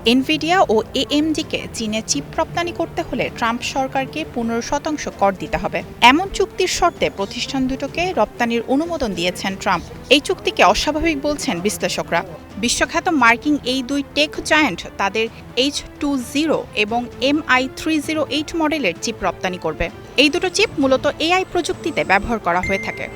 Nvidia ও এএমডিকে চীনে chip রপ্তানি করতে হলে ট্রাম্প সরকারকে 15% কর দিতে হবে। এমন চুক্তির শর্তে প্রতিষ্ঠান দুটোকে রপ্তানির অনুমোদন দিয়েছেন ট্রাম্প। এই চুক্তিকে অস্বাভাবিক বলছেন বিশ্লেষকরা। বিশ্বখ্যাত মার্কিন এই দুই টেক জায়ান্ট তাদের H20 এবং MI308 মডেলের চিপ রপ্তানি করবে। এই দুটো চিপ মূলত এআই প্রযুক্তিতে ব্যবহার করা হয়ে থাকে।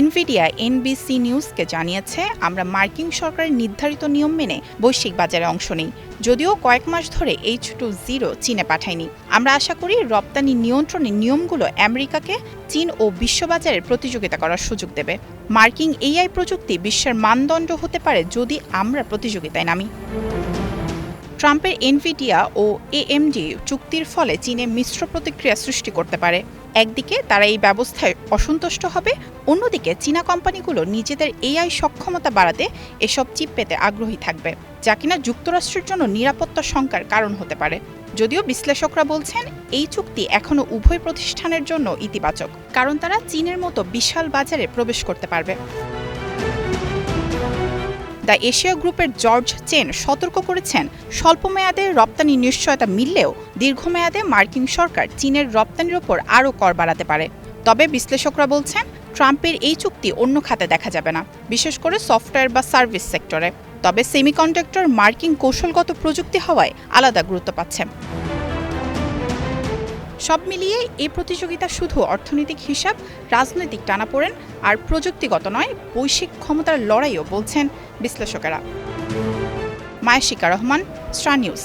এনভিডিয়া এনবিসি নিউজকে জানিয়েছে, আমরা মার্কিন সরকারের নির্ধারিত নিয়ম মেনে বৈশ্বিক বাজারে অংশ নিই। যদিও কয়েক মাস ধরে H20 চীনে পাঠায়নি। আমরা আশা করি রপ্তানি নিয়ন্ত্রণের নিয়মগুলো আমেরিকাকে চীন ও বিশ্ববাজারে প্রতিযোগিতা করার সুযোগ দেবে। মার্কিন এআই প্রযুক্তি বিশ্বের মানদণ্ড হতে পারে যদি আমরা প্রতিযোগিতায় নামি। ট্রাম্পের এনভিডিয়া ও এএমডি চুক্তির ফলে চীনে মিশ্র প্রতিক্রিয়া সৃষ্টি করতে পারে। একদিকে তারা এই ব্যবস্থায় অসন্তুষ্ট হবে, অন্যদিকে চীনা কোম্পানিগুলো নিজেদের এআই সক্ষমতা বাড়াতে এসব চিপ পেতে আগ্রহী থাকবে, যা কিনা যুক্তরাষ্ট্রের জন্য নিরাপত্তা শঙ্কার কারণ হতে পারে। যদিও বিশ্লেষকরা বলছেন এই চুক্তি এখনও উভয় প্রতিষ্ঠানের জন্য ইতিবাচক, কারণ তারা চীনের মতো বিশাল বাজারে প্রবেশ করতে পারবে। দ্য এশিয়া গ্রুপের জর্জ চেন সতর্ক করেছেন, স্বল্পমেয়াদে রপ্তানি নিশ্চয়তা মিললেও দীর্ঘমেয়াদে মার্কিন সরকার চীনের রপ্তানির ওপর আরও কর বাড়াতে পারে। তবে বিশ্লেষকরা বলছেন, ট্রাম্পের এই চুক্তি অন্য খাতে দেখা যাবে না, বিশেষ করে সফটওয়্যার বা সার্ভিস সেক্টরে। তবে সেমিকন্ডাক্টর মার্কিন কৌশলগত প্রযুক্তি হওয়ায় আলাদা গুরুত্ব পাচ্ছে। সব মিলিয়ে এই প্রতিযোগিতা শুধু অর্থনৈতিক হিসাব, রাজনৈতিক টানাপোড়েন আর প্রযুক্তিগত নয়, বৈশ্বিক ক্ষমতার লড়াইও বলছেন বিশ্লেষকেরা। মায়াশিকা রহমান, স্টার নিউজ।